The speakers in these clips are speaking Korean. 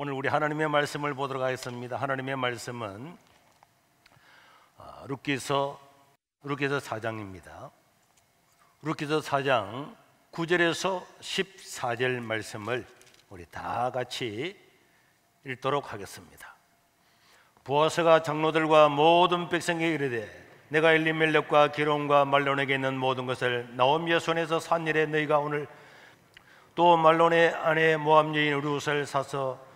오늘 우리 하나님의 말씀을 보도록 하겠습니다. 하나님의 말씀은 룻기서 4장입니다. 룻기서 4장 9절에서 14절 말씀을 우리 다 같이 읽도록 하겠습니다. 보아스가 장로들과 모든 백성에게 이르되 내가 엘리멜렉과 기론과 말론에게 있는 모든 것을 나오미의 손에서 산 일에 너희가 오늘 또 말론의 아내 모압 여인 룻을 사서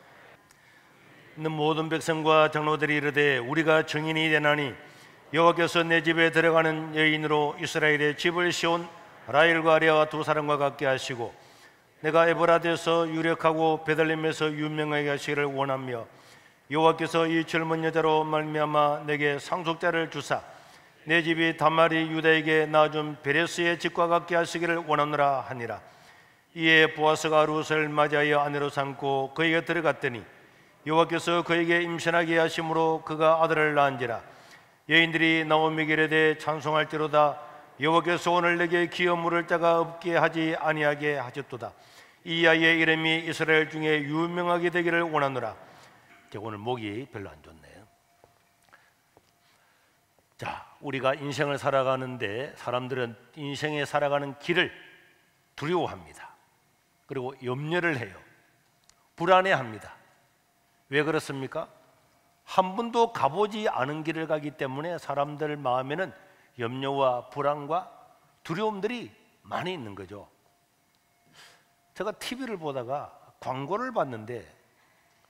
있는 모든 백성과 장로들이 이르되 우리가 증인이 되나니 여호와께서 내 집에 들어가는 여인으로 이스라엘의 집을 씌운 라헬과 레아와 두 사람과 같게 하시고 내가 에브라드에서 유력하고 베들레헴에서 유명하게 하시기를 원하며 여호와께서 이 젊은 여자로 말미암아 내게 상속자를 주사 내 집이 다말이 유다에게 낳아준 베레스의 집과 같게 하시기를 원하노라 하니라. 이에 보아스가 룻을 맞이하여 아내로 삼고 그에게 들어갔더니 여호와께서 그에게 임신하게 하심으로 그가 아들을 낳은지라. 여인들이 나오미에게 이르되 찬송할지로다 여호와께서 오늘 내게 기업 물을 자가 없게 하지 아니하게 하셨도다. 이 아이의 이름이 이스라엘 중에 유명하게 되기를 원하노라. 오늘 목이 별로 안 좋네요. 자, 우리가 인생을 살아가는데 사람들은 인생에 살아가는 길을 두려워합니다. 그리고 염려를 해요. 불안해합니다. 왜 그렇습니까? 한 번도 가보지 않은 길을 가기 때문에 사람들 마음에는 염려와 불안과 두려움들이 많이 있는 거죠. 제가 TV를 보다가 광고를 봤는데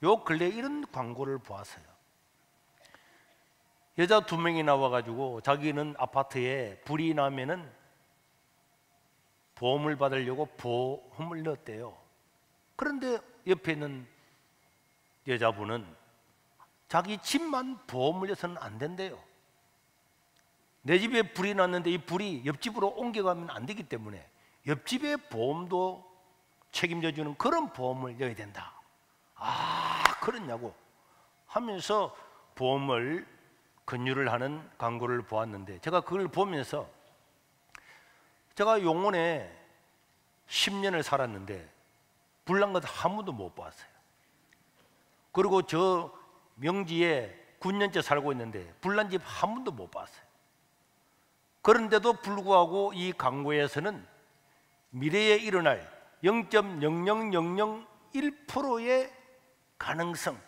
요 근래에 이런 광고를 보았어요. 여자 2명이 나와가지고 자기는 아파트에 불이 나면은 보험을 받으려고 보험을 넣었대요. 그런데 옆에 있는 여자분은 자기 집만 보험을 넣어서는 안 된대요. 내 집에 불이 났는데 이 불이 옆집으로 옮겨가면 안 되기 때문에 옆집의 보험도 책임져 주는 그런 보험을 넣어야 된다. 아, 그렇냐고 하면서 보험을 권유를 하는 광고를 보았는데 제가 그걸 보면서 제가 용원에 10년을 살았는데 불난 것 한 번도 못 봤어요. 그리고 저 명지에 9년째 살고 있는데 불난 집 한 번도 못 봤어요. 그런데도 불구하고 이 광고에서는 미래에 일어날 0.00001%의 가능성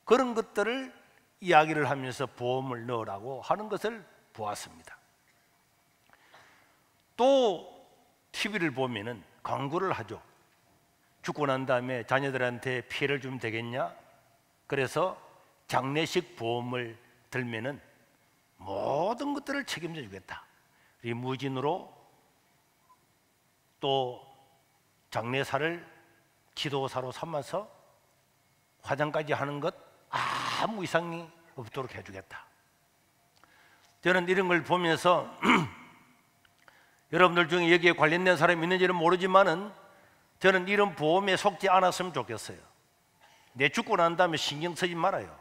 그런 것들을 이야기를 하면서 보험을 넣으라고 하는 것을 보았습니다. 또 TV를 보면은 광고를 하죠. 죽고 난 다음에 자녀들한테 피해를 주면 되겠냐? 그래서 장례식 보험을 들면은 모든 것들을 책임져 주겠다. 리무진으로 또 장례사를 기도사로 삼아서 화장까지 하는 것 아무 이상이 없도록 해주겠다. 저는 이런 걸 보면서 여러분들 중에 여기에 관련된 사람이 있는지는 모르지만은 저는 이런 보험에 속지 않았으면 좋겠어요. 내 죽고 난 다음에 신경 쓰지 말아요.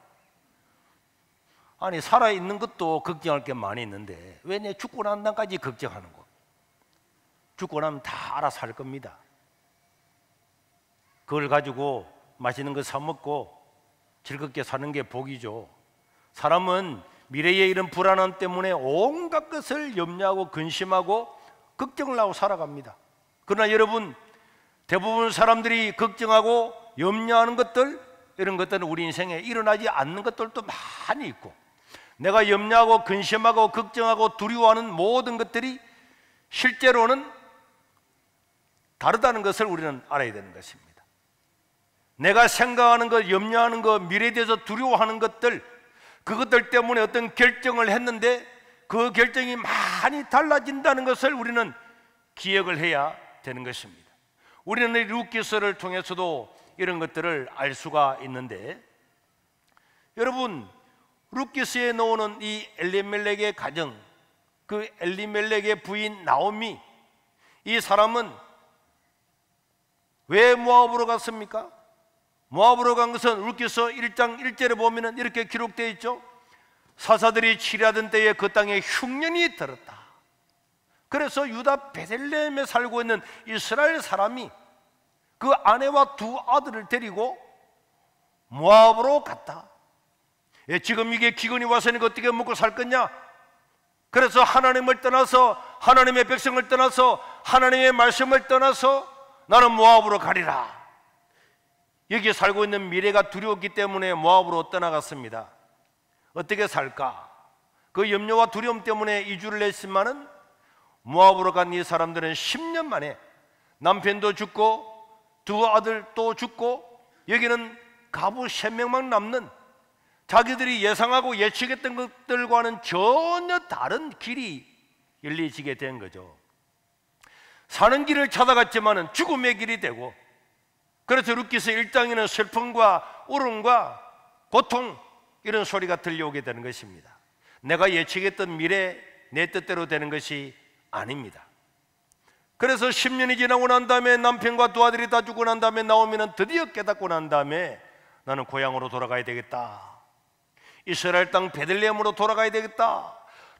아니 살아있는 것도 걱정할 게 많이 있는데 왜 내 죽고 난 다음까지 걱정하는 거? 죽고 나면 다 알아서 할 겁니다. 그걸 가지고 맛있는 거 사 먹고 즐겁게 사는 게 복이죠. 사람은 미래의 이런 불안함 때문에 온갖 것을 염려하고 근심하고 걱정을 하고 살아갑니다. 그러나 여러분, 대부분 사람들이 걱정하고 염려하는 것들, 이런 것들은 우리 인생에 일어나지 않는 것들도 많이 있고 내가 염려하고 근심하고 걱정하고 두려워하는 모든 것들이 실제로는 다르다는 것을 우리는 알아야 되는 것입니다. 내가 생각하는 것, 염려하는 것, 미래에 대해서 두려워하는 것들, 그것들 때문에 어떤 결정을 했는데 그 결정이 많이 달라진다는 것을 우리는 기억을 해야 되는 것입니다. 우리는 이 룻기서를 통해서도 이런 것들을 알 수가 있는데, 여러분, 룻기서에 나오는 이 엘리멜렉의 가정, 그 엘리멜렉의 부인 나오미, 이 사람은 왜 모압으로 갔습니까? 모압으로 간 것은 룻기서 1장 1절에 보면 이렇게 기록되어 있죠. 사사들이 치리하던 때에 그 땅에 흉년이 들었다. 그래서 유다 베들레헴에 살고 있는 이스라엘 사람이 그 아내와 두 아들을 데리고 모압으로 갔다. 지금 이게 기근이 와서니까 어떻게 먹고 살 거냐? 그래서 하나님을 떠나서, 하나님의 백성을 떠나서, 하나님의 말씀을 떠나서 나는 모압으로 가리라. 여기에 살고 있는 미래가 두려웠기 때문에 모압으로 떠나갔습니다. 어떻게 살까? 그 염려와 두려움 때문에 이주를 했지만은 모압으로 간 이 사람들은 10년 만에 남편도 죽고 두 아들도 죽고, 여기는 가부 3명만 남는, 자기들이 예상하고 예측했던 것들과는 전혀 다른 길이 열리지게 된 거죠. 사는 길을 찾아갔지만은 죽음의 길이 되고, 그래서 룻기서 1장에는 슬픔과 울음과 고통, 이런 소리가 들려오게 되는 것입니다. 내가 예측했던 미래, 내 뜻대로 되는 것이 아닙니다. 그래서 10년이 지나고 난 다음에 남편과 두 아들이 다 죽고 난 다음에 나오미는 드디어 깨닫고 난 다음에 나는 고향으로 돌아가야 되겠다. 이스라엘 땅 베들레헴으로 돌아가야 되겠다.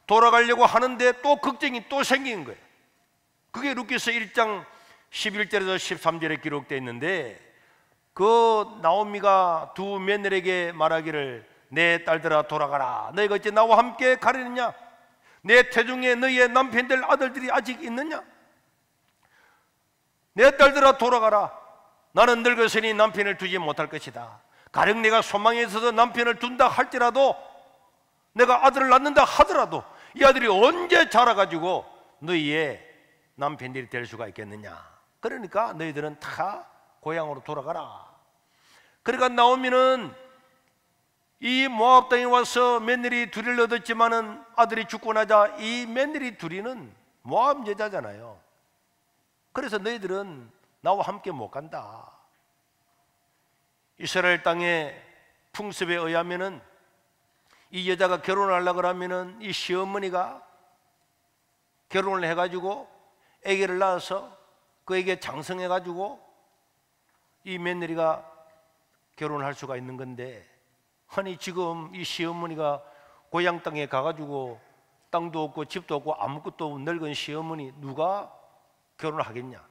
돌아가려고 하는데 또 걱정이 또 생긴 거예요. 그게 룻기서 1장 11절에서 13절에 기록되어 있는데, 그 나오미가 두 며느리에게 말하기를 내 딸들아 돌아가라. 너희가 어찌 나와 함께 가려느냐? 내 태중에 너희의 남편들 아들들이 아직 있느냐? 내 딸들아 돌아가라. 나는 늙었으니 남편을 두지 못할 것이다. 가령 내가 소망에 있어서 남편을 둔다 할지라도, 내가 아들을 낳는다 하더라도 이 아들이 언제 자라가지고 너희의 남편들이 될 수가 있겠느냐? 그러니까 너희들은 다 고향으로 돌아가라. 그러니까 나오미는 이 모압 땅에 와서 며느리 둘을 얻었지만은 아들이 죽고 나자 이 며느리 둘이는 모압 여자잖아요. 그래서 너희들은 나와 함께 못 간다. 이스라엘 땅의 풍습에 의하면은 이 여자가 결혼을 하려고 하면은 이 시어머니가 결혼을 해가지고 아기를 낳아서 그에게 장성해가지고 이 며느리가 결혼을 할 수가 있는 건데, 아니 지금 이 시어머니가 고향 땅에 가가지고 땅도 없고 집도 없고 아무것도 없는 늙은 시어머니 누가 결혼을 하겠냐?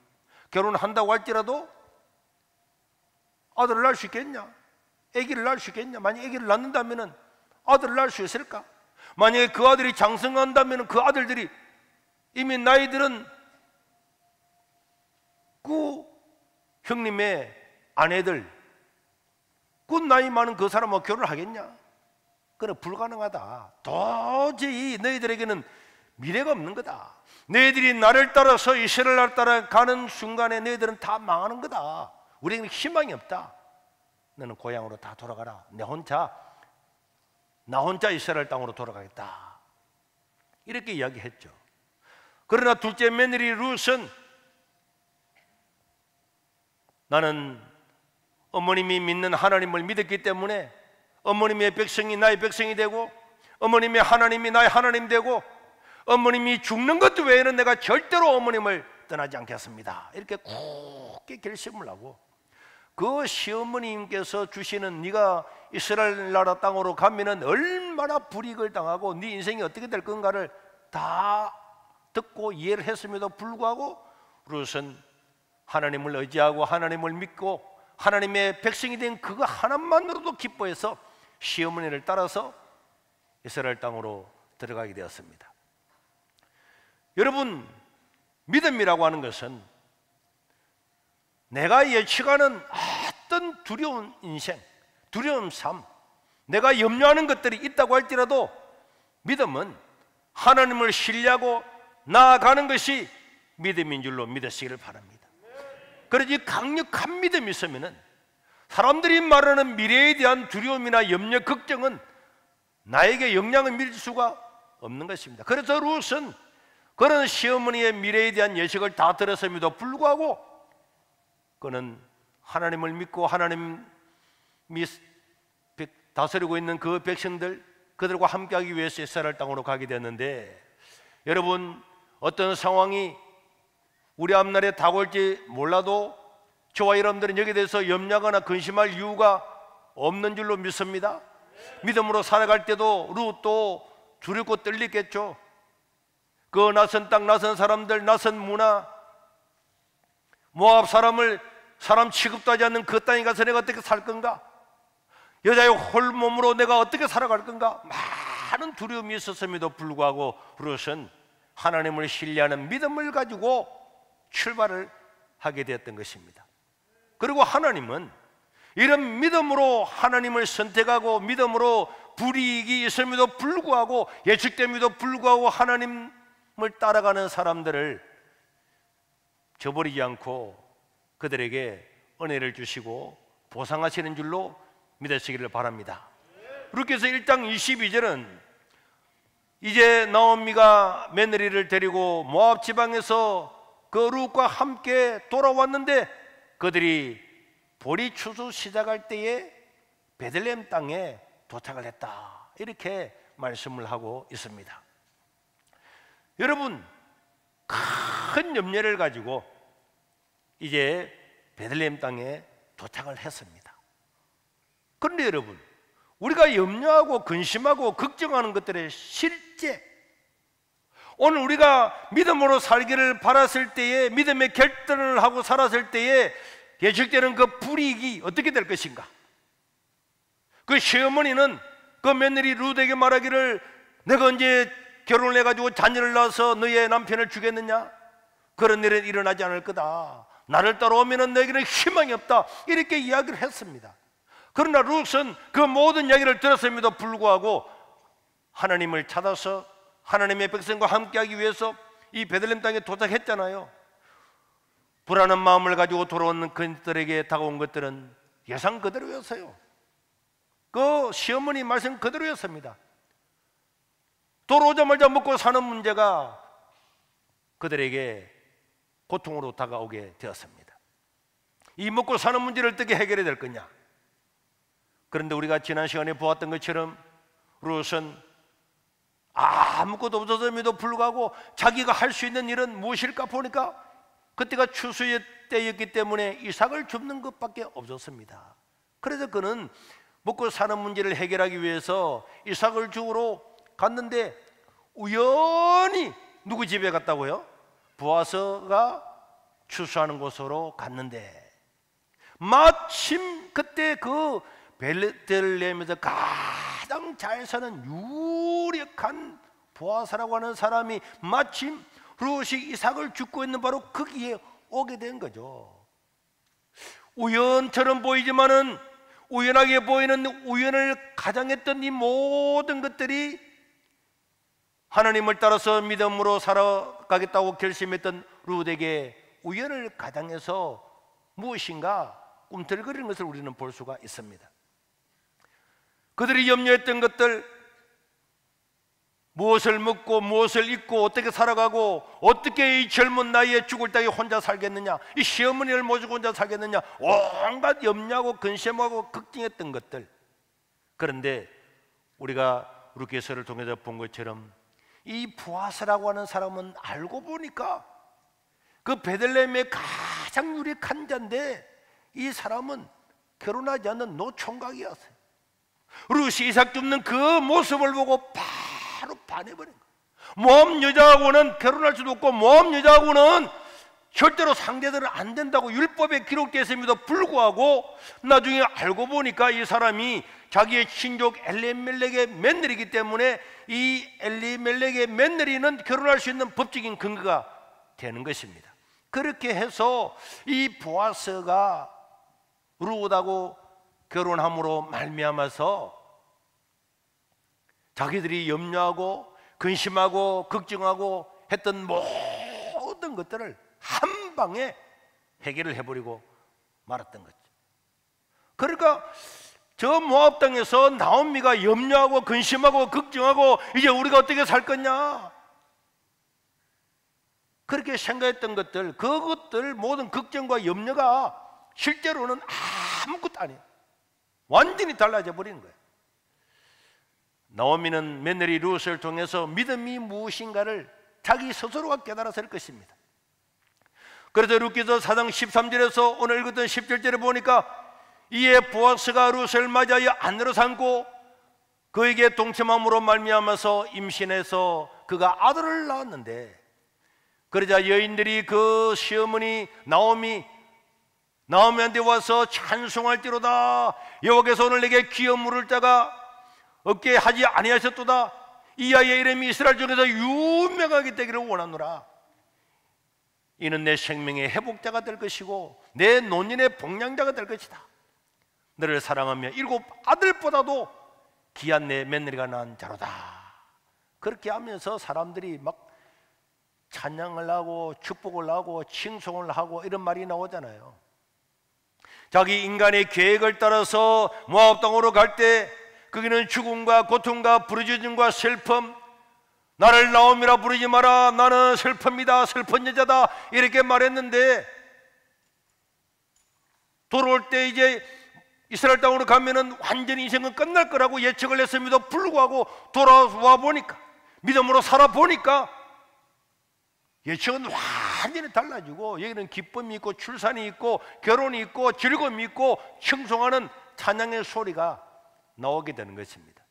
결혼을 한다고 할지라도 아들을 낳을 수 있겠냐? 아기를 낳을 수 있겠냐? 만약 아기를 낳는다면 아들을 낳을 수 있을까? 만약에 그 아들이 장성한다면 그 아들들이 이미 나이들은 그 형님의 아내들, 그 나이 많은 그 사람하고 결혼을 하겠냐? 그래 불가능하다. 도저히 너희들에게는 미래가 없는 거다. 너희들이 나를 따라서 이스라엘을 따라 가는 순간에 너희들은 다 망하는 거다. 우리에게는 희망이 없다. 너는 고향으로 다 돌아가라. 나 혼자 이스라엘 땅으로 돌아가겠다. 이렇게 이야기했죠. 그러나 둘째 며느리 룻은 나는 어머님이 믿는 하나님을 믿었기 때문에 어머님의 백성이 나의 백성이 되고 어머님의 하나님이 나의 하나님 되고 어머님이 죽는 것 외에는 내가 절대로 어머님을 떠나지 않겠습니다. 이렇게 굳게 결심을 하고, 그 시어머님께서 주시는 네가 이스라엘 나라 땅으로 가면은 얼마나 불이익을 당하고 네 인생이 어떻게 될 건가를 다 듣고 이해를 했음에도 불구하고 룻은 하나님을 의지하고 하나님을 믿고 하나님의 백성이 된 그거 하나만으로도 기뻐해서 시어머니를 따라서 이스라엘 땅으로 들어가게 되었습니다. 여러분, 믿음이라고 하는 것은 내가 예측하는 어떤 두려운 인생, 두려운 삶, 내가 염려하는 것들이 있다고 할지라도 믿음은 하나님을 신뢰하고 나아가는 것이 믿음인 줄로 믿으시기를 바랍니다. 그래서 이 강력한 믿음이 있으면 사람들이 말하는 미래에 대한 두려움이나 염려, 걱정은 나에게 영향을 미칠 수가 없는 것입니다. 그래서 룻은 그런 시어머니의 미래에 대한 예측을 다 들었음에도 불구하고 그는 하나님을 믿고 하나님이 다스리고 있는 그 백성들, 그들과 함께하기 위해서 이스라엘 땅으로 가게 됐는데, 여러분, 어떤 상황이 우리 앞날에 다가올지 몰라도 저와 여러분들은 여기에 대해서 염려하거나 근심할 이유가 없는 줄로 믿습니다. 믿음으로 살아갈 때도 룻도 두렵고 떨리겠죠. 그 낯선 땅, 낯선 사람들, 낯선 문화, 모압 사람을 사람 취급도 하지 않는 그 땅에 가서 내가 어떻게 살 건가? 여자의 홀몸으로 내가 어떻게 살아갈 건가? 많은 두려움이 있었음에도 불구하고 룻은 하나님을 신뢰하는 믿음을 가지고 출발을 하게 되었던 것입니다. 그리고 하나님은 이런 믿음으로 하나님을 선택하고 믿음으로 불이익이 있음에도 불구하고 예측됨에도 불구하고 하나님을 따라가는 사람들을 저버리지 않고 그들에게 은혜를 주시고 보상하시는 줄로 믿으시기를 바랍니다. 룻기서 1장 22절은 이제 나오미가 며느리를 데리고 모압 지방에서 그 룻과 함께 돌아왔는데 그들이 보리 추수 시작할 때에 베들레헴 땅에 도착을 했다, 이렇게 말씀을 하고 있습니다. 여러분, 큰 염려를 가지고 이제 베들레헴 땅에 도착을 했습니다. 그런데 여러분, 우리가 염려하고 근심하고 걱정하는 것들의 실제, 오늘 우리가 믿음으로 살기를 바랐을 때에, 믿음의 결단을 하고 살았을 때에 예측되는 그 불이익이 어떻게 될 것인가? 그 시어머니는 그 며느리 룻에게 말하기를 내가 언제 결혼을 해가지고 자녀를 낳아서 너의 남편을 주겠느냐? 그런 일은 일어나지 않을 거다. 나를 따라오면 너에게는 희망이 없다, 이렇게 이야기를 했습니다. 그러나 룻은 그 모든 이야기를 들었음에도 불구하고 하나님을 찾아서 하나님의 백성과 함께하기 위해서 이 베들레헴 땅에 도착했잖아요. 불안한 마음을 가지고 돌아오는 그들에게 다가온 것들은 예상 그대로였어요. 그 시어머니 말씀 그대로였습니다. 돌아오자마자 먹고 사는 문제가 그들에게 고통으로 다가오게 되었습니다. 이 먹고 사는 문제를 어떻게 해결해야 될 거냐? 그런데 우리가 지난 시간에 보았던 것처럼 룻은 아무것도 없었음에도 불구하고 자기가 할 수 있는 일은 무엇일까 보니까 그때가 추수의 때였기 때문에 이삭을 줍는 것밖에 없었습니다. 그래서 그는 먹고 사는 문제를 해결하기 위해서 이삭을 주우러 갔는데 우연히 누구 집에 갔다고요? 보아스가 추수하는 곳으로 갔는데 마침 그때 그 베들레헴에서 가장 잘 사는 유력한 보아스라고 하는 사람이 마침 룻이 이삭을 줍고 있는 바로 거기에 오게 된 거죠. 우연처럼 보이지만은 우연하게 보이는 우연을 가장했던 이 모든 것들이 하나님을 따라서 믿음으로 살아가겠다고 결심했던 룻에게 우연을 가장해서 무엇인가 꿈틀거리는 것을 우리는 볼 수가 있습니다. 그들이 염려했던 것들, 무엇을 먹고 무엇을 입고 어떻게 살아가고 어떻게 이 젊은 나이에 죽을 땅에 혼자 살겠느냐, 이 시어머니를 모시고 혼자 살겠느냐, 온갖 염려하고 근심하고 걱정했던 것들. 그런데 우리가 룻기서를 통해서 본 것처럼 이 보아스라고 하는 사람은 알고 보니까 그 베들레헴의 가장 유력한 자인데 이 사람은 결혼하지 않는 노총각이었어요. 룻이 이삭 줍는 그 모습을 보고 바로 반해버린 거예요. 모함 여자하고는 결혼할 수도 없고 모함 여자하고는 절대로 상대들은 안 된다고 율법에 기록되어 있음에도 불구하고 나중에 알고 보니까 이 사람이 자기의 친족 엘리멜렉의 며느리이기 때문에 이 엘리멜렉의 며느리는 결혼할 수 있는 법적인 근거가 되는 것입니다. 그렇게 해서 이 보아스가 룻하고 결혼함으로 말미암아서 자기들이 염려하고 근심하고 걱정하고 했던 모든 것들을 한 방에 해결을 해버리고 말았던 거죠. 그러니까 저 모압 땅에서 나오미가 염려하고 근심하고 걱정하고 이제 우리가 어떻게 살 거냐, 그렇게 생각했던 것들, 그것들 모든 걱정과 염려가 실제로는 아무것도 아니에요. 완전히 달라져 버리는 거예요. 나오미는 며느리 룻을 통해서 믿음이 무엇인가를 자기 스스로가 깨달았을 것입니다. 그래서 룻기서 4장 13절에서 오늘 읽었던 17절에 보니까 이에 보아스가 룻을 맞이하여 아내로 삼고 그에게 동침함으로 말미암아서 임신해서 그가 아들을 낳았는데, 그러자 여인들이 그 시어머니 나오미한테 와서 찬송할지로다. 여호와께서 오늘 내게 기업 물을 자가 없게 하지 아니하셨도다. 이 아이의 이름이 이스라엘 중에서 유명하게 되기를 원하노라. 이는 내 생명의 회복자가 될 것이고 내 노년의 복량자가 될 것이다. 너를 사랑하며 7 아들보다도 귀한 내 며느리가 난 자로다. 그렇게 하면서 사람들이 막 찬양을 하고 축복을 하고 칭송을 하고 이런 말이 나오잖아요. 자기 인간의 계획을 따라서 모압 땅으로 갈 때 거기는 죽음과 고통과 부르짖음과 슬픔, 나를 나옴이라 부르지 마라, 나는 슬픕니다, 슬픈 여자다, 이렇게 말했는데 돌아올 때 이제 이스라엘 땅으로 가면은 완전히 인생은 끝날 거라고 예측을 했음에도 불구하고 돌아와 보니까, 믿음으로 살아보니까 예측은 완전히 달라지고 여기는 기쁨이 있고 출산이 있고 결혼이 있고 즐거움이 있고 칭송하는 찬양의 소리가 나오게 되는 것입니다.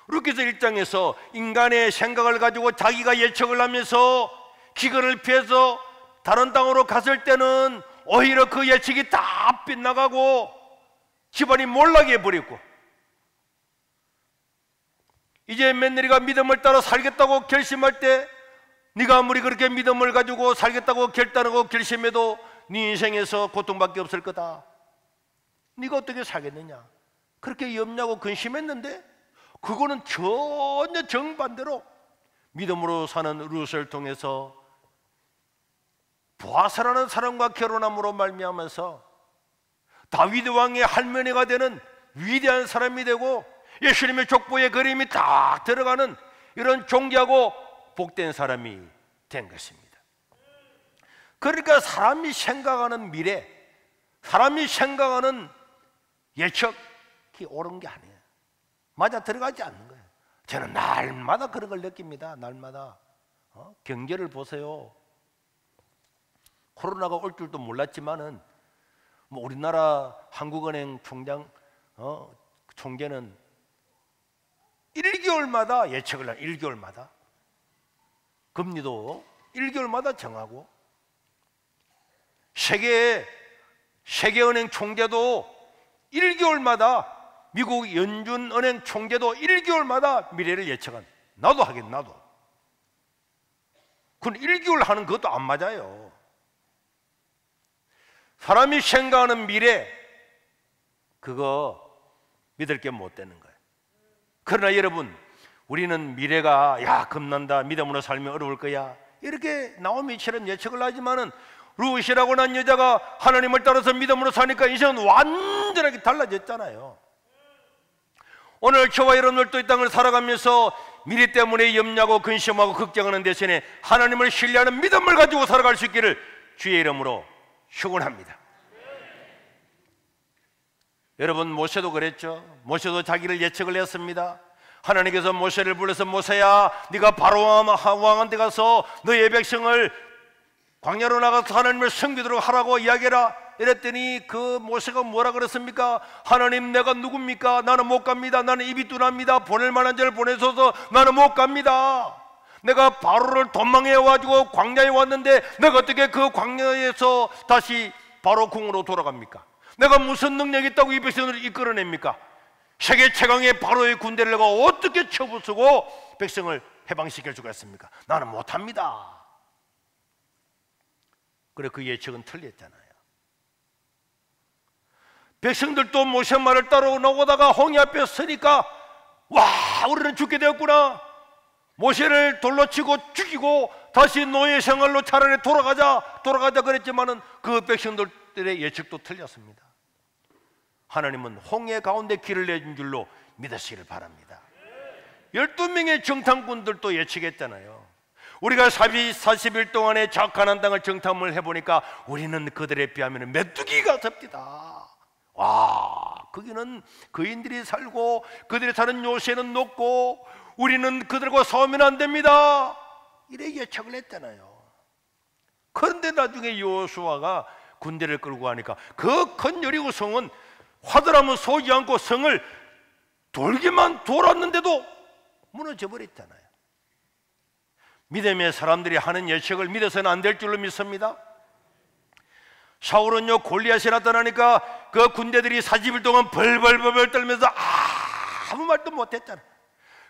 루키서 1장에서 인간의 생각을 가지고 자기가 예측을 하면서 기근을 피해서 다른 땅으로 갔을 때는 오히려 그 예측이 다 빗나가고 집안이 몰락해 버렸고, 이제 며느리가 믿음을 따라 살겠다고 결심할 때 네가 아무리 그렇게 믿음을 가지고 살겠다고 결단하고 결심해도 네 인생에서 고통밖에 없을 거다. 네가 어떻게 살겠느냐, 그렇게 염려하고 근심했는데 그거는 전혀 정반대로 믿음으로 사는 룻을 통해서 보아스라는 사람과 결혼함으로 말미암아서 다윗 왕의 할머니가 되는 위대한 사람이 되고 예수님의 족보의 그림이 딱 들어가는 이런 존귀하고 복된 사람이 된 것입니다. 그러니까 사람이 생각하는 미래, 사람이 생각하는 예측이 옳은 게 아니에요. 맞아 들어가지 않는 거예요. 저는 날마다 그런 걸 느낍니다. 날마다. 경제를 보세요. 코로나가 올 줄도 몰랐지만은 뭐 우리나라 한국은행 총재는 1개월마다 예측을 해요. 1개월마다 금리도 1개월마다 정하고, 세계은행 총재도 1개월마다, 미국 연준은행 총재도 1개월마다 미래를 예측한. 나도 하긴 나도. 그건 1개월 하는 것도 안 맞아요. 사람이 생각하는 미래, 그거 믿을 게 못 되는 거예요. 그러나 여러분, 우리는 미래가 야 겁난다, 믿음으로 살면 어려울 거야, 이렇게 나오미처럼 예측을 하지만은 룻이라고 난 여자가 하나님을 따라서 믿음으로 사니까 인생은 완전하게 달라졌잖아요. 오늘 저와 여러분들도 이 땅을 살아가면서 미래 때문에 염려하고 근심하고 걱정하는 대신에 하나님을 신뢰하는 믿음을 가지고 살아갈 수 있기를 주의 이름으로 축원합니다. 여러분, 모세도 그랬죠. 모세도 자기를 예측을 했습니다. 하나님께서 모세를 불러서 모세야, 네가 바로 왕한테 가서 너의 백성을 광야로 나가서 하나님을 섬기도록 하라고 이야기해라. 이랬더니 그 모세가 뭐라 그랬습니까? 하나님, 내가 누굽니까? 나는 못 갑니다. 나는 입이 둔합니다. 보낼 만한 자를 보내소서. 나는 못 갑니다. 내가 바로를 도망해가지고 광야에 왔는데 내가 어떻게 그 광야에서 다시 바로 궁으로 돌아갑니까? 내가 무슨 능력이 있다고 이 백성을 이끌어냅니까? 세계 최강의 바로의 군대를 내가 어떻게 쳐부수고 백성을 해방시킬 수가 있습니까? 나는 못합니다. 그래, 그 예측은 틀렸잖아요. 백성들도 모세 말을 따라 나오다가 홍해 앞에 서니까 와, 우리는 죽게 되었구나. 모세를 돌로 치고 죽이고 다시 노예 생활로 차라리 돌아가자 그랬지만은 그 백성들의 예측도 틀렸습니다. 하나님은 홍해 가운데 길을 내준 줄로 믿으시기를 바랍니다. 12명의 정탐꾼들도 예측했잖아요. 우리가 40일 동안에 저 가나안 땅을 정탐을 해보니까 우리는 그들에 비하면 메뚜기가 섭니다. 와, 거기는 거인들이 살고 그들이 사는 요새는 높고 우리는 그들과 싸우면 안 됩니다. 이래 예측을 했잖아요. 그런데 나중에 여호수아가 군대를 끌고 가니까 그 큰 여리고 성은 화들하면 쏘지 않고 성을 돌기만 돌았는데도 무너져 버렸잖아요. 믿음의 사람들이 하는 예측을 믿어서는 안 될 줄로 믿습니다. 사울은요 골리앗이 나타나니까 그 군대들이 40일 동안 벌벌벌 떨면서 아무 말도 못했잖아.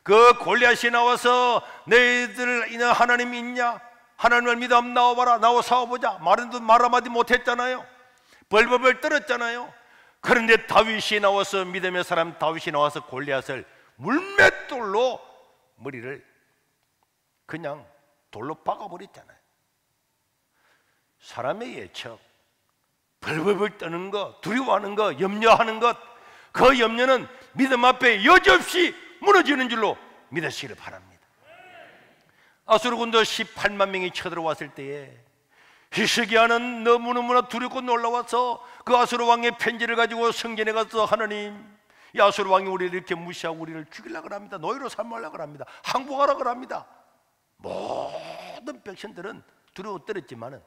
그 골리앗이 나와서 너희들 하나님 있냐? 하나님을 믿어 한번 나와봐라. 나와 싸워보자. 말도 말 한마디 못했잖아요. 벌벌벌 떨었잖아요. 그런데 다윗이 나와서, 믿음의 사람 다윗이 나와서 골리앗을 물맷돌로 머리를 그냥 돌로 박아버렸잖아요. 사람의 예측, 벌벌벌 떠는 것, 두려워하는 것, 염려하는 것, 그 염려는 믿음 앞에 여지없이 무너지는 줄로 믿으시기를 바랍니다. 아수르 군도 18만 명이 쳐들어왔을 때에 히스기야는 너무너무나 두렵고 놀라워서 그 아수르 왕의 편지를 가지고 성전에 가서, 하나님, 이 아수르 왕이 우리를 이렇게 무시하고 우리를 죽이려고 합니다. 노예로 삼으려고 합니다. 항복하라고 합니다. 모든 백성들은 두려워 떨었지만은,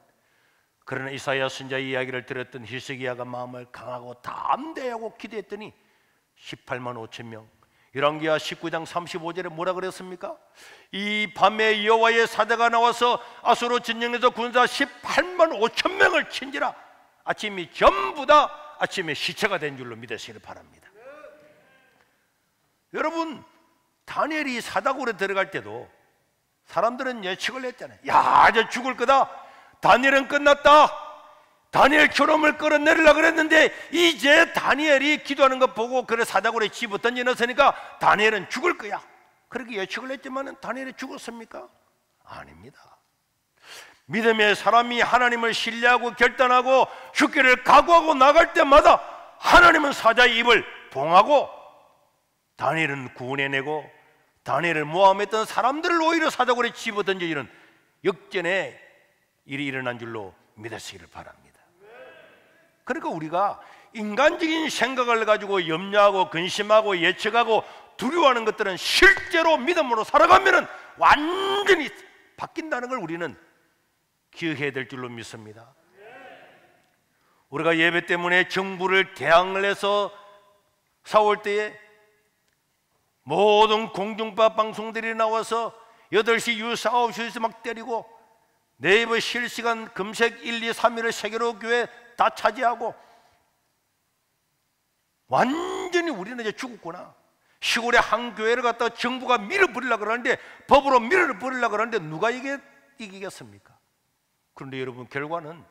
그러나 이사야 선지자의 이야기를 들었던 히스기야가 마음을 강하고 담대하고 기도했더니 18만 5천 명. 열왕기하 19장 35절에 뭐라 그랬습니까? 이 밤에 여호와의 사자가 나와서 아수르 진영에서 군사 18만 5천 명을 친지라. 아침이 전부 다 아침에 시체가 된 줄로 믿으시기를 바랍니다. 여러분, 다니엘이 사다굴에 들어갈 때도 사람들은 예측을 했잖아요. 야, 이제 죽을 거다. 다니엘은 끝났다. 다니엘 졸음을 끌어내리려고 그랬는데 이제 다니엘이 기도하는 거 보고 그래 사다굴에 집어 던져 넣었으니까 다니엘은 죽을 거야. 그렇게 예측을 했지만 다니엘이 죽었습니까? 아닙니다. 믿음의 사람이 하나님을 신뢰하고 결단하고 죽기를 각오하고 나갈 때마다 하나님은 사자의 입을 봉하고 다니엘은 구원해내고 다니엘을 모함했던 사람들을 오히려 사다굴에 집어 던져 이런 역전의 일이 일어난 줄로 믿으시기를 바랍니다. 그러니까 우리가 인간적인 생각을 가지고 염려하고 근심하고 예측하고 두려워하는 것들은 실제로 믿음으로 살아가면 완전히 바뀐다는 걸 우리는 기억해야 될 줄로 믿습니다. 우리가 예배 때문에 정부를 대항을 해서 싸울 때에 모든 공중파 방송들이 나와서 8시 뉴스 9시에서 막 때리고 네이버 실시간 검색 1, 2, 3일을 세계로 교회 다 차지하고 완전히 우리는 이제 죽었구나. 시골의 한 교회를 갖다 정부가 밀어버리려고 그러는데, 법으로 밀어버리려고 그러는데 누가 이기겠습니까? 그런데 여러분, 결과는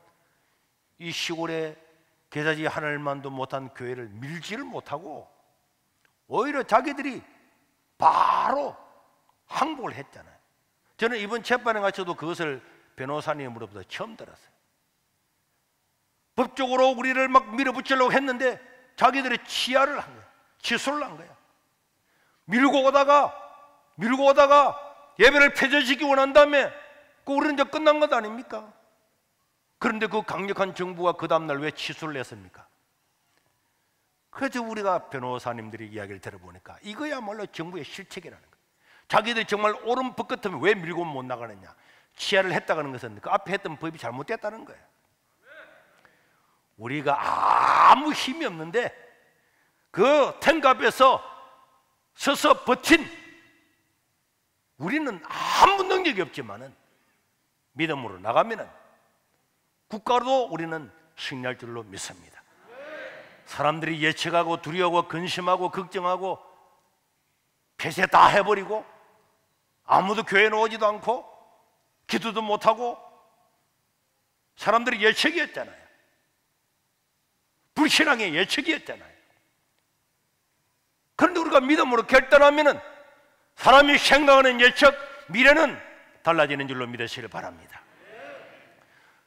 이 시골에 계사지 하나님만도 못한 교회를 밀지를 못하고 오히려 자기들이 바로 항복을 했잖아요. 저는 이번 재판에 가서도 그것을 변호사님으로부터 처음 들었어요. 법적으로 우리를 막 밀어붙이려고 했는데 자기들이 치하를 한 거야. 취소를 한 거야. 밀고 오다가 예배를 폐쇄시키고 난 다음에 우리는 이제 끝난 것 아닙니까? 그런데 그 강력한 정부가 그 다음날 왜 취소를 했습니까? 그래서 우리가 변호사님들이 이야기를 들어보니까 이거야말로 정부의 실책이라는 거예요. 자기들이 정말 옳은 법 같으면 왜 밀고 못 나가느냐. 치하를 했다는 것은 그 앞에 했던 법이 잘못됐다는 거예요. 우리가 아무 힘이 없는데 그 탱크 앞에서 서서 버틴 우리는 아무 능력이 없지만은 믿음으로 나가면은 국가로 우리는 승리할 줄로 믿습니다. 사람들이 예측하고 두려워하고 근심하고 걱정하고 폐쇄 다 해버리고 아무도 교회에 오지도 않고 기도도 못하고 사람들이 예측이었잖아요. 불신앙의 예측이었잖아요. 그런데 우리가 믿음으로 결단하면은 사람이 생각하는 예측, 미래는 달라지는 줄로 믿으시길 바랍니다.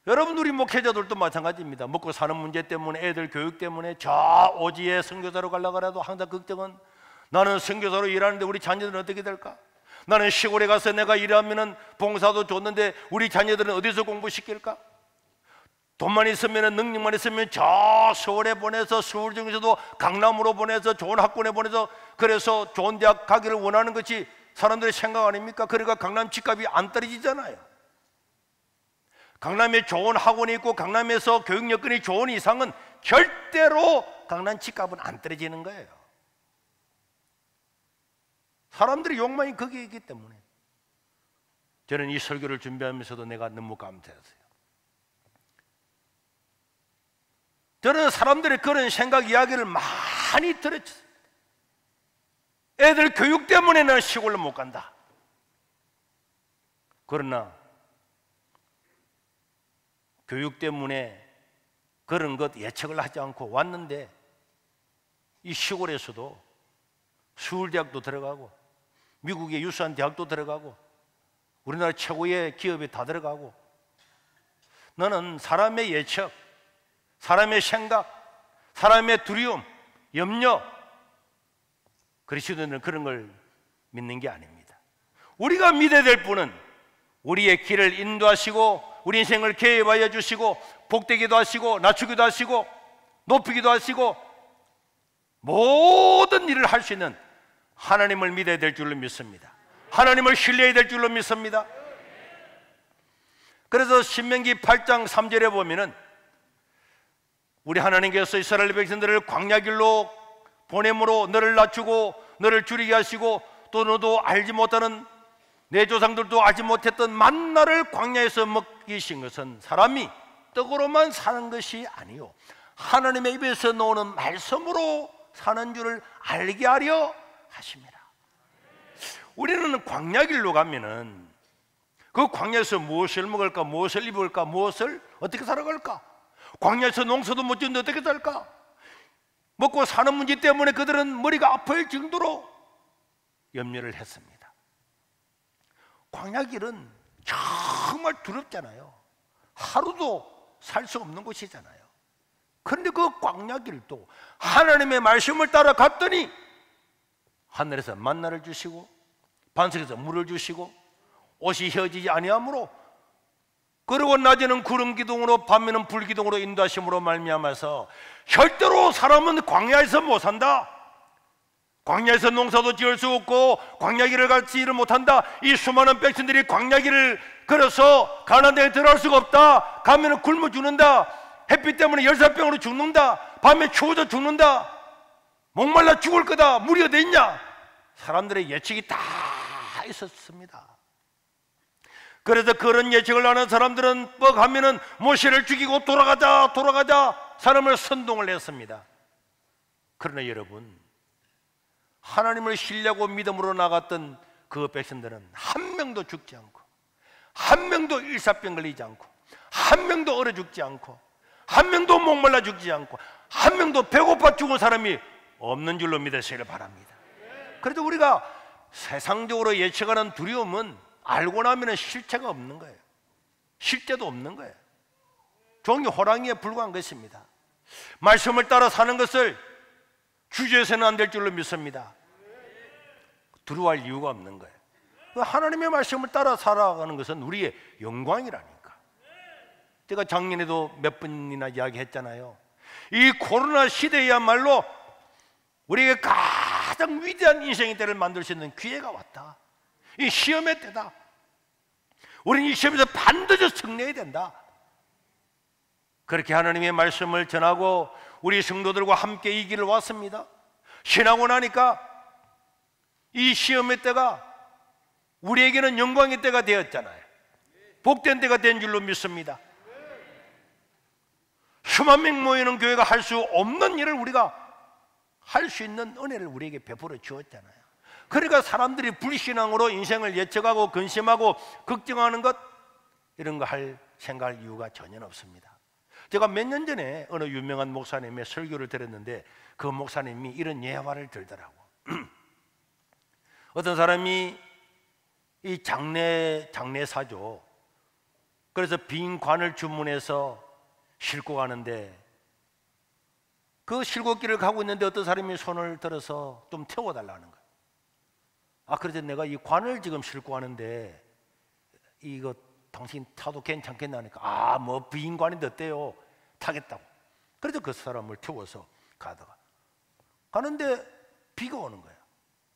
여러분, 우리 목회자들도 마찬가지입니다. 먹고 사는 문제 때문에, 애들 교육 때문에 저 오지에 선교사로 가려고 해도 항상 걱정은, 나는 선교사로 일하는데 우리 자녀들은 어떻게 될까? 나는 시골에 가서 내가 일하면은 봉사도 줬는데 우리 자녀들은 어디서 공부시킬까? 돈만 있으면, 능력만 있으면 저 서울에 보내서, 서울 중에서도 강남으로 보내서 좋은 학군에 보내서 그래서 좋은 대학 가기를 원하는 것이 사람들의 생각 아닙니까? 그러니까 강남 집값이 안 떨어지잖아요. 강남에 좋은 학원이 있고 강남에서 교육 여건이 좋은 이상은 절대로 강남 집값은 안 떨어지는 거예요. 사람들의 욕망이 거기에 있기 때문에 저는 이 설교를 준비하면서도 내가 너무 감사했어요. 저는 사람들의 그런 생각 이야기를 많이 들었어요. 애들 교육 때문에 나는 시골로 못 간다. 그러나 교육 때문에 그런 것 예측을 하지 않고 왔는데 이 시골에서도 서울대학도 들어가고 미국의 유수한 대학도 들어가고 우리나라 최고의 기업에 다 들어가고, 너는 사람의 예측, 사람의 생각, 사람의 두려움, 염려, 그리스도인은 그런 걸 믿는 게 아닙니다. 우리가 믿어야 될 분은 우리의 길을 인도하시고 우리 인생을 개입하여 주시고 복되기도 하시고 낮추기도 하시고 높이기도 하시고 모든 일을 할 수 있는 하나님을 믿어야 될 줄로 믿습니다. 하나님을 신뢰해야 될 줄로 믿습니다. 그래서 신명기 8장 3절에 보면은 우리 하나님께서 이스라엘 백성들을 광야길로 보냄으로 너를 낮추고 너를 줄이게 하시고 또 너도 알지 못하는 내 조상들도 알지 못했던 만나를 광야에서 먹이신 것은 사람이 떡으로만 사는 것이 아니요 하나님의 입에서 나오는 말씀으로 사는 줄을 알게 하려 하십니다. 우리는 광야길로 가면은 그 광야에서 무엇을 먹을까, 무엇을 입을까, 무엇을 어떻게 살아갈까? 광야에서 농사도 못 짓는데 어떻게 살까? 먹고 사는 문제 때문에 그들은 머리가 아플 정도로 염려를 했습니다. 광야길은 정말 두렵잖아요. 하루도 살 수 없는 곳이잖아요. 그런데 그 광야길도 하나님의 말씀을 따라 갔더니 하늘에서 만나를 주시고 반석에서 물을 주시고 옷이 휘어지지 아니하므로 그리고 낮에는 구름 기둥으로 밤에는 불 기둥으로 인도하심으로 말미암아서 절대로 사람은 광야에서 못 산다. 광야에서 농사도 지을 수 없고 광야길을 가지를 못한다. 이 수많은 백성들이 광야길을 걸어서 가나안 땅에 들어갈 수가 없다. 가면은 굶어 죽는다. 햇빛 때문에 열사병으로 죽는다. 밤에 추워져 죽는다. 목말라 죽을 거다. 물이 어디 있냐? 사람들의 예측이 다 있었습니다. 그래서 그런 예측을 하는 사람들은 뻑하면은 모세를 죽이고 돌아가자 사람을 선동을 했습니다. 그러나 여러분, 하나님을 신뢰하고 믿음으로 나갔던 그 백성들은 한 명도 죽지 않고 한 명도 일사병 걸리지 않고 한 명도 얼어 죽지 않고 한 명도 목말라 죽지 않고 한 명도 배고파 죽은 사람이 없는 줄로 믿으시길 바랍니다. 그래도 우리가 세상적으로 예측하는 두려움은 알고 나면 실체가 없는 거예요. 실제도 없는 거예요. 종이 호랑이에 불과한 것입니다. 말씀을 따라 사는 것을 주저해서는 안 될 줄로 믿습니다. 두려워할 이유가 없는 거예요. 하나님의 말씀을 따라 살아가는 것은 우리의 영광이라니까. 제가 작년에도 몇 번이나 이야기했잖아요. 이 코로나 시대야말로 우리에게 가장 위대한 인생의 때를 만들 수 있는 기회가 왔다. 이 시험의 때다. 우리는 이 시험에서 반드시 승리해야 된다. 그렇게 하나님의 말씀을 전하고 우리 성도들과 함께 이 길을 왔습니다. 신하고 나니까 이 시험의 때가 우리에게는 영광의 때가 되었잖아요. 복된 때가 된 줄로 믿습니다. 수만 명 모이는 교회가 할 수 없는 일을 우리가 할 수 있는 은혜를 우리에게 베풀어 주었잖아요. 그러니까 사람들이 불신앙으로 인생을 예측하고 근심하고 걱정하는 것, 이런 거 할 생각할 이유가 전혀 없습니다. 제가 몇 년 전에 어느 유명한 목사님의 설교를 들었는데 그 목사님이 이런 예화를 들더라고. 어떤 사람이 이 장례사죠. 그래서 빈 관을 주문해서 싣고 가는데 그 싣고길을 가고 있는데 어떤 사람이 손을 들어서 좀 태워달라는 거예요. 아, 그래서 내가 이 관을 지금 싣고 가는데 이거 당신 타도 괜찮겠나 하니까 아, 뭐 빈 관인데 어때요? 타겠다고. 그래서 그 사람을 태워서 가는데 비가 오는 거예요.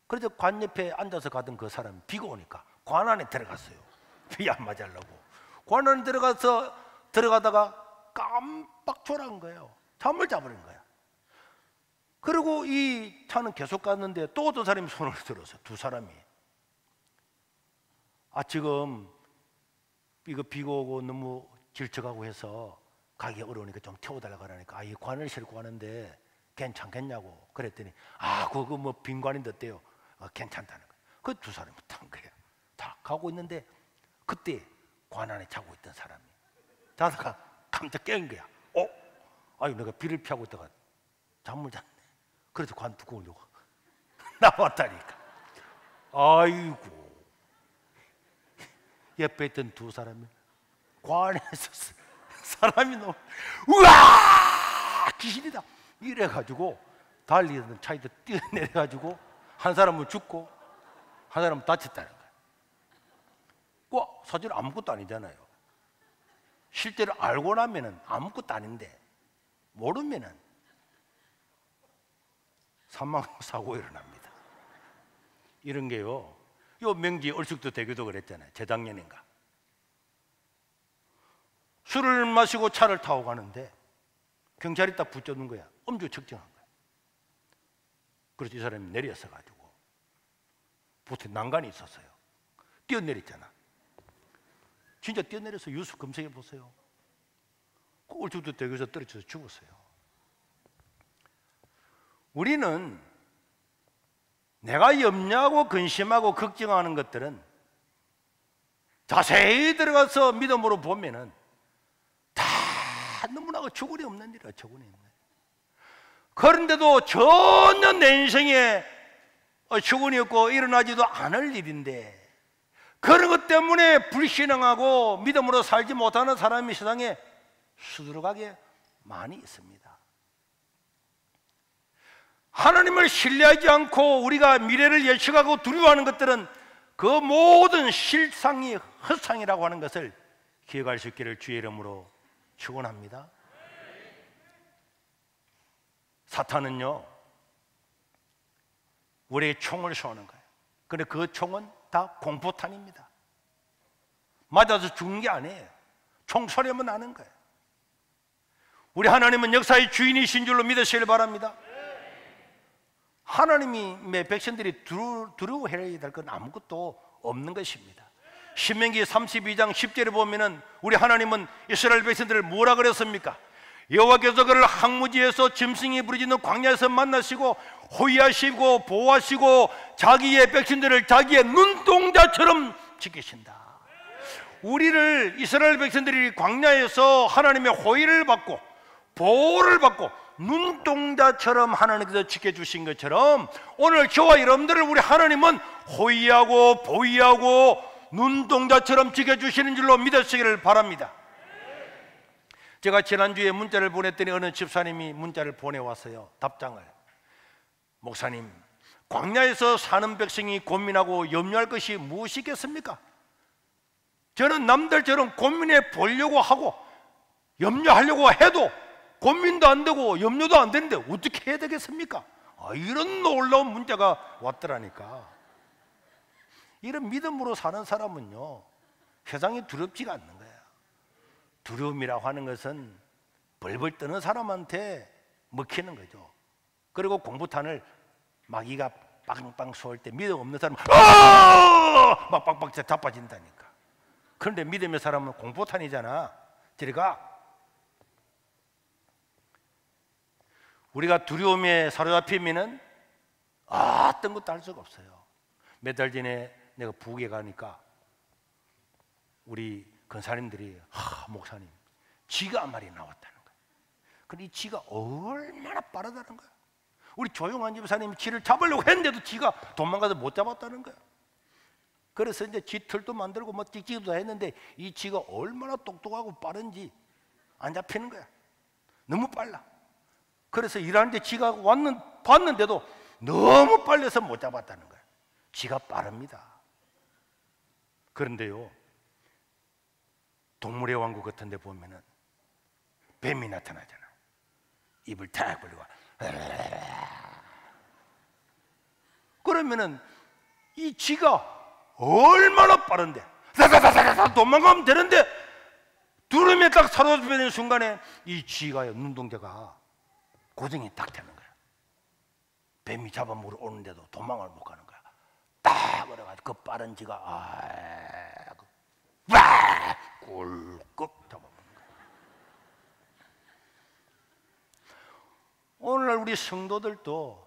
그래서 관 옆에 앉아서 가던 그 사람이 비가 오니까 관 안에 들어갔어요. 비 안 맞으려고. 관 안에 들어가다가 깜빡 졸아간 거예요. 잠을 자버린 거야. 그리고 이 차는 계속 갔는데 또 어떤 사람이 손을 들어서 두 사람이 아, 지금 이거 비가 오고 너무 질척하고 해서 가기 어려우니까 좀 태워달라고 하니까 이 관을 싣고 가는데 괜찮겠냐고 그랬더니 그거 뭐 빈관인데 어때요? 괜찮다는 거예요. 그 두 사람이 탄 거예요. 다 가고 있는데 그때 관 안에 자고 있던 사람이 자다가 깜짝 깬 거야. 내가 비를 피하고 있다가 잠을 잤네. 그래서 관 두고 오려고 나왔다니까. 아이고, 옆에 있던 두 사람이 관에서 사람이 너무 우와 귀신이다 이래가지고 달리던 차에도 뛰어내려가지고 한 사람은 죽고 한 사람은 다쳤다는 거예요. 사실 아무것도 아니잖아요. 실제로 알고 나면은 아무것도 아닌데 모르면은 사망사고 일어납니다. 이런 게요. 요 명지 얼숙도 대교도 그랬잖아요. 재작년인가. 술을 마시고 차를 타고 가는데 경찰이 딱 붙잡는 거야. 음주 측정한 거야. 그래서 이 사람이 내렸어 가지고 보통 난간이 있었어요. 뛰어내렸잖아. 진짜 뛰어내려서 뉴스 검색해 보세요. 그 얼죽도 대교에서 떨어져서 죽었어요. 우리는 내가 염려하고 근심하고 걱정하는 것들은 자세히 들어가서 믿음으로 보면은 다 너무나 주군이 없는 일이야. 주군이 없는 일. 그런데도 전혀 내 인생에 주군이 없고 일어나지도 않을 일인데 그런 것 때문에 불신앙하고 믿음으로 살지 못하는 사람이 세상에 수두룩하게 많이 있습니다. 하나님을 신뢰하지 않고 우리가 미래를 예측하고 두려워하는 것들은 그 모든 실상이 헛상이라고 하는 것을 기억할 수 있기를 주의 이름으로 축원합니다. 사탄은요 우리의 총을 쏘는 거예요. 그런데 그 총은 다 공포탄입니다. 맞아서 죽는 게 아니에요. 총 쏘려면 나는 거예요. 우리 하나님은 역사의 주인이신 줄로 믿으시길 바랍니다. 하나님의 백성들이 두려워해야 될 건 아무것도 없는 것입니다. 신명기 32장 10절에 보면은 우리 하나님은 이스라엘 백성들을 뭐라 그랬습니까? 여호와께서 그를 항무지에서 짐승이 부르짖는 광야에서 만나시고 호위하시고 보호하시고 자기의 백성들을 자기의 눈동자처럼 지키신다. 우리를 이스라엘 백성들이 광야에서 하나님의 호위를 받고 보호를 받고 눈동자처럼 하나님께서 지켜주신 것처럼 오늘 저와 여러분들을 우리 하나님은 호위하고 보위하고 눈동자처럼 지켜주시는 줄로 믿으시기를 바랍니다. 제가 지난주에 문자를 보냈더니 어느 집사님이 문자를 보내왔어요. 답장을. 목사님, 광야에서 사는 백성이 고민하고 염려할 것이 무엇이겠습니까? 저는 남들처럼 고민해 보려고 하고 염려하려고 해도 고민도 안 되고 염려도 안 되는데 어떻게 해야 되겠습니까? 이런 놀라운 문자가 왔더라니까. 이런 믿음으로 사는 사람은요 세상이 두렵지가 않는 거야. 두려움이라고 하는 것은 벌벌 떠는 사람한테 먹히는 거죠. 그리고 공포탄을 마귀가 빵빵 쏘을 때 믿음 없는 사람은 막 빡빡 자빠진다니까. 그런데 믿음의 사람은 공포탄이잖아. 저리가. 우리가 두려움에 사로잡히면은 어떤 것도 할 수가 없어요. 몇 달 전에 내가 부엌에 가니까 우리 권사님들이 목사님 쥐가 한 마리 나왔다는 거예요. 근데 이 쥐가 얼마나 빠르다는 거야. 우리 조용한 집사님이 쥐를 잡으려고 했는데도 쥐가 도망가서 못 잡았다는 거야. 그래서 이제 쥐 털도 만들고 뭐 찍찍이도 했는데 이 쥐가 얼마나 똑똑하고 빠른지 안 잡히는 거야. 너무 빨라. 그래서 일하는데 쥐가 봤는데도 너무 빨라서 못 잡았다는 거야. 쥐가 빠릅니다. 그런데요 동물의 왕국 같은 데 보면은 뱀이 나타나잖아. 입을 탁 벌리고 그러면은 이 쥐가 얼마나 빠른데 사사사사사 도망가면 되는데 두름에 딱 사로잡히는 순간에 이 쥐가 눈동자가 고정이 딱 되는 거야. 뱀이 잡아먹으러 오는데도 도망을 못 가는 거야. 딱 그래가지고 그 빠른 쥐가 꿀꺽 잡아먹는 거야. 오늘날 우리 성도들도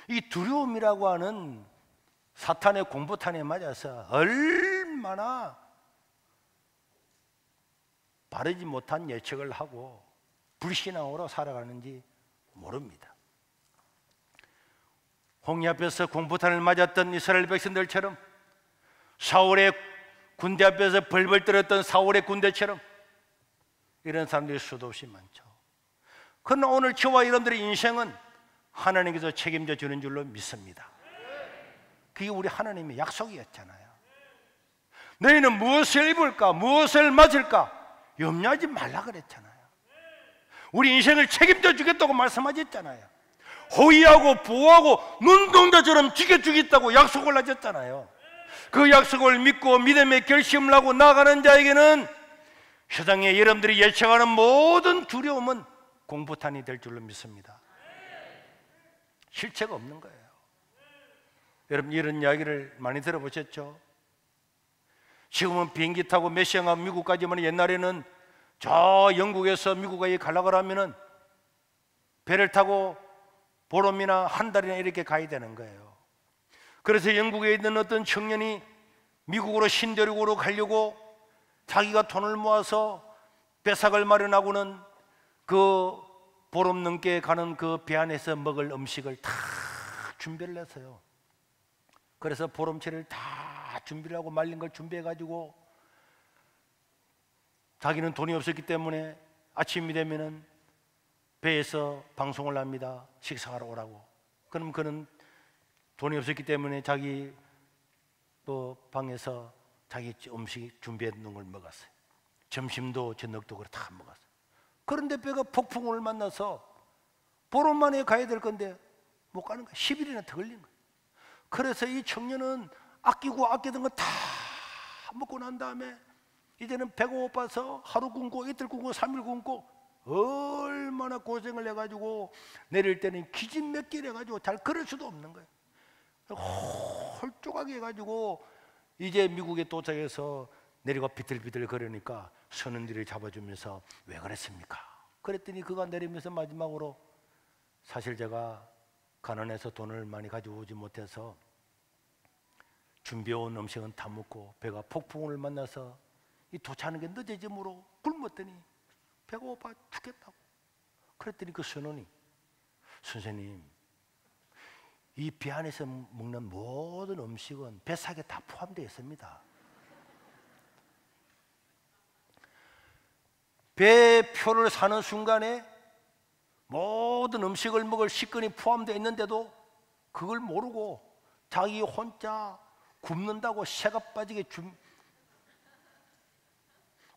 이 두려움이라고 하는 사탄의 공포탄에 맞아서 얼마나 바르지 못한 예측을 하고 불신앙으로 살아가는지 모릅니다. 홍해 앞에서 공포탄을 맞았던 이스라엘 백성들처럼, 사울의 군대 앞에서 벌벌 떨었던 사울의 군대처럼 이런 사람들이 수도 없이 많죠. 그러나 오늘 저와 여러분들의 인생은 하나님께서 책임져 주는 줄로 믿습니다. 그게 우리 하나님의 약속이었잖아요. 너희는 무엇을 입을까, 무엇을 맞을까 염려하지 말라 그랬잖아요. 우리 인생을 책임져 주겠다고 말씀하셨잖아요. 호의하고 보호하고 눈동자처럼 지켜주겠다고 약속을 하셨잖아요. 그 약속을 믿고 믿음의 결심을 하고 나아가는 자에게는 세상에 여러분들이 예측하는 모든 두려움은 공포탄이 될 줄로 믿습니다. 실체가 없는 거예요. 여러분, 이런 이야기를 많이 들어보셨죠? 지금은 비행기 타고 몇 시간 가면 미국 가지만 옛날에는 저 영국에서 미국에 가려고 하면은 배를 타고 보름이나 한 달이나 이렇게 가야 되는 거예요. 그래서 영국에 있는 어떤 청년이 미국으로 신대륙으로 가려고 자기가 돈을 모아서 배삭을 마련하고는 그 보름 넘게 가는 그 배 안에서 먹을 음식을 다 준비를 했어요. 그래서 보름치를 다 준비를 하고 말린 걸 준비해 가지고 자기는 돈이 없었기 때문에 아침이 되면은 배에서 방송을 합니다. 식사하러 오라고. 그럼 그는 돈이 없었기 때문에 자기 또 방에서 자기 음식 준비해 놓은 걸 먹었어요. 점심도 저녁도 그래 다 먹었어요. 그런데 배가 폭풍을 만나서 보름 만에 가야 될 건데 못 가는 거야. 10일이나 더 걸린 거야. 그래서 이 청년은 아끼고 아끼던 거 다 먹고 난 다음에 이제는 배가 고파서 하루 굶고 이틀 굶고 3일 굶고 얼마나 고생을 해가지고 내릴 때는 기진맥길 해가지고 잘 걸을 수도 없는 거예요. 홀쭉하게 해가지고 이제 미국에 도착해서 내리고 비틀비틀 걸으니까 선원들이 잡아주면서 왜 그랬습니까? 그랬더니 그가 내리면서 마지막으로 사실 제가 가난해서 돈을 많이 가지고 오지 못해서 준비해온 음식은 다 먹고 배가 폭풍을 만나서 이 도착하는 게 늦어짐으로 굶었더니 배가 고파 죽겠다고. 그랬더니 그 선원이 선생님, 이 배 안에서 먹는 모든 음식은 배삭에 다 포함되어 있습니다. 배표를 사는 순간에 모든 음식을 먹을 식권이 포함되어 있는데도 그걸 모르고 자기 혼자 굶는다고 새가 빠지게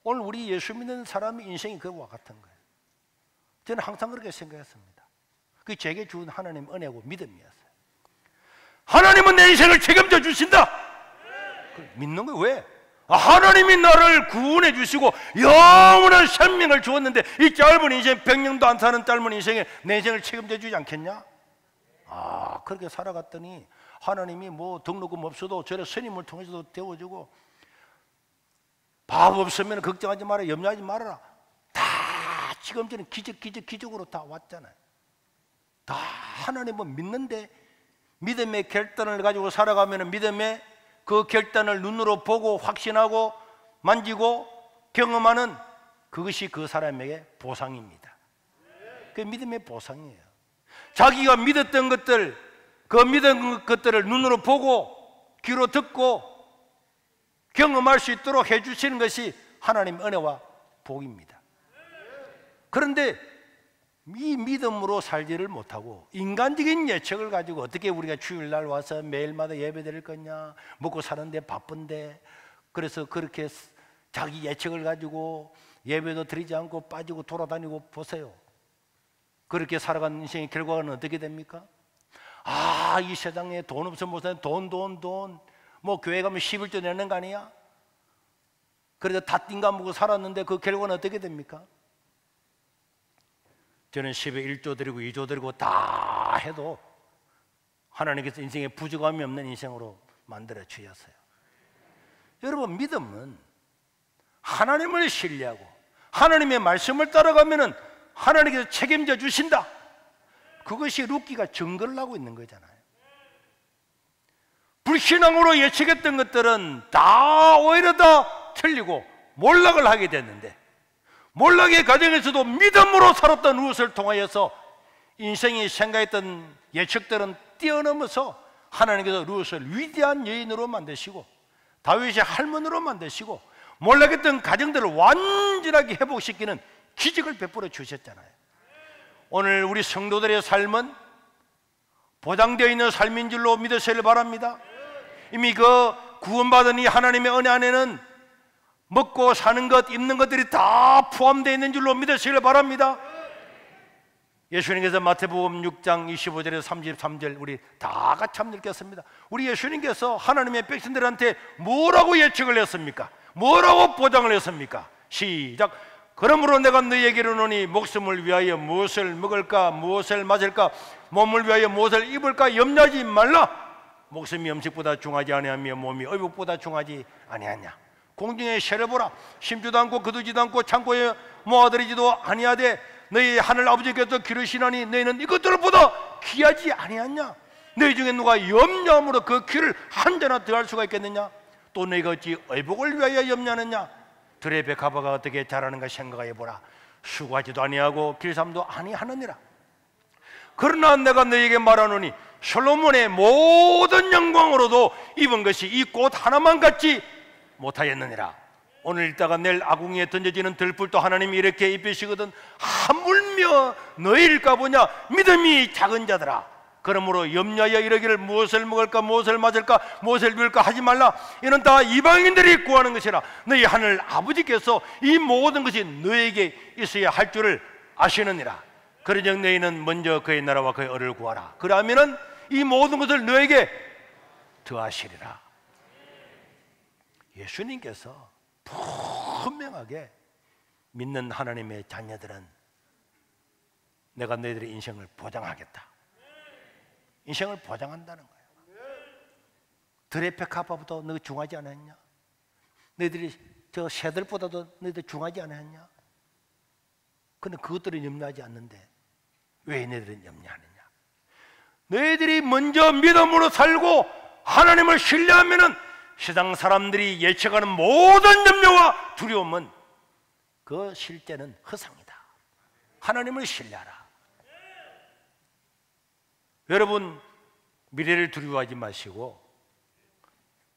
오늘 우리 예수 믿는 사람의 인생이 그와 같은 거예요. 저는 항상 그렇게 생각했습니다. 그게 제게 준 하나님 은혜고 믿음이었어요. 하나님은 내 인생을 책임져 주신다. 믿는 거예요. 왜? 하나님이 나를 구원해 주시고 영원한 생명을 주었는데 이 짧은 인생, 100년도 안 사는 짧은 인생에 내 인생을 책임져 주지 않겠냐? 그렇게 살아갔더니 하나님이 뭐 등록금 없어도 저를 스님을 통해서도 데워주고 밥 없으면 걱정하지 마라, 염려하지 말아라. 다 지금 저는 기적으로 다 왔잖아요. 다 하나님은 믿는데 믿음의 결단을 가지고 살아가면 믿음의 그 결단을 눈으로 보고 확신하고 만지고 경험하는 그것이 그 사람에게 보상입니다. 그게 믿음의 보상이에요. 자기가 믿었던 것들, 그 믿은 것들을 눈으로 보고 귀로 듣고 경험할 수 있도록 해주시는 것이 하나님의 은혜와 복입니다. 그런데 이 믿음으로 살지를 못하고 인간적인 예측을 가지고 어떻게 우리가 주일날 와서 매일마다 예배 드릴 거냐, 먹고 사는데 바쁜데, 그래서 그렇게 자기 예측을 가지고 예배도 드리지 않고 빠지고 돌아다니고 보세요. 그렇게 살아가는 인생의 결과는 어떻게 됩니까? 이 세상에 돈 없으면 못 사는 돈 뭐 교회 가면 11조 내는 거 아니야? 그래서 다 띵가먹고 살았는데 그 결과는 어떻게 됩니까? 저는 10에 1조 드리고 2조 드리고 다 해도 하나님께서 인생에 부족함이 없는 인생으로 만들어 주셨어요. 여러분, 믿음은 하나님을 신뢰하고 하나님의 말씀을 따라가면은 하나님께서 책임져 주신다. 그것이 룻기가 증거를 하고 있는 거잖아요. 불신앙으로 예측했던 것들은 다 오히려 다 틀리고 몰락을 하게 됐는데, 몰락의 과정에서도 믿음으로 살았던 룻을 통하여서 인생이 생각했던 예측들은 뛰어넘어서 하나님께서 룻을 위대한 여인으로 만드시고 다윗의 할머니로 만드시고 몰락했던 가정들을 완전하게 회복시키는 기적을 베풀어 주셨잖아요. 오늘 우리 성도들의 삶은 보장되어 있는 삶인 줄로 믿으시길 바랍니다. 이미 그 구원받은 이 하나님의 은혜 안에는 먹고 사는 것, 입는 것들이 다 포함되어 있는 줄로 믿으시길 바랍니다. 예수님께서 마태복음 6장 25절에서 33절 우리 다 같이 한번 읽겠습니다. 우리 예수님께서 하나님의 백성들한테 뭐라고 예측을 했습니까? 뭐라고 보장을 했습니까? 시작. 그러므로 내가 너희에게 이르노니 목숨을 위하여 무엇을 먹을까, 무엇을 마실까, 몸을 위하여 무엇을 입을까 염려하지 말라. 목숨이 음식보다 중하지 아니하며 몸이 의복보다 중하지 아니하냐. 공중의 새를 보라. 심지도 않고 거두지도 않고 창고에 모아들이지도 아니하되 너희 하늘 아버지께서 기르시나니 너희는 이것들보다 귀하지 아니하냐. 너희 중에 누가 염려함으로 그 귀를 한 자나 더할 수가 있겠느냐. 또 너희가 어찌 의복을 위하여 염려하느냐. 들의 백합화가 어떻게 자라는가 생각해 보라. 수고하지도 아니하고 길삼도 아니하느니라. 그러나 내가 너희에게 말하노니 솔로몬의 모든 영광으로도 입은 것이 이 꽃 하나만 같지 못하였느니라. 오늘 읽다가 내일 아궁이에 던져지는 들불도 하나님이 이렇게 입히시거든 하물며 너희일까 보냐. 믿음이 작은 자들아. 그러므로 염려하여 이르기를 무엇을 먹을까, 무엇을 마실까, 무엇을 입을까 하지 말라. 이는 다 이방인들이 구하는 것이라. 너희 하늘 아버지께서 이 모든 것이 너희에게 있어야 할 줄을 아시느니라. 그러즉 너희는 먼저 그의 나라와 그의 의를 구하라. 그러면은 이 모든 것을 너에게 더하시리라. 예수님께서 분명하게 믿는 하나님의 자녀들은 내가 너희들의 인생을 보장하겠다. 인생을 보장한다는 거예요. 들의 백합화보다 너희 중하지 않았냐? 너희들이 저 새들보다도 너희들 중하지 않았냐? 근데 그것들은 염려하지 않는데 왜 너희들은 염려하느냐? 너희들이 먼저 믿음으로 살고 하나님을 신뢰하면은 세상 사람들이 예측하는 모든 염려와 두려움은 그 실제는 허상이다. 하나님을 신뢰하라. 여러분 미래를 두려워하지 마시고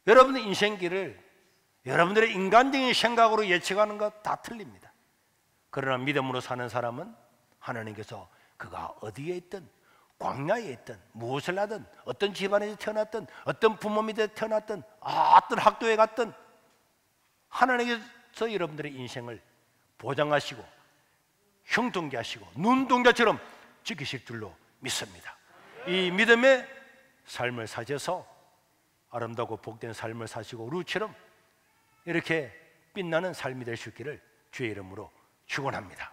여러분의 인생길을 여러분들의 인간적인 생각으로 예측하는 것 다 틀립니다. 그러나 믿음으로 사는 사람은 하나님께서 그가 어디에 있든 광야에 있든 무엇을 하든 어떤 집안에서 태어났든 어떤 부모 밑에 태어났든 어떤 학교에 갔든 하나님께서 여러분들의 인생을 보장하시고 형통케 하시고 눈동자처럼 지키실 줄로 믿습니다. 이 믿음의 삶을 사셔서 아름다고 복된 삶을 사시고 룻처럼 이렇게 빛나는 삶이 될 수 있기를 주의 이름으로 축원합니다.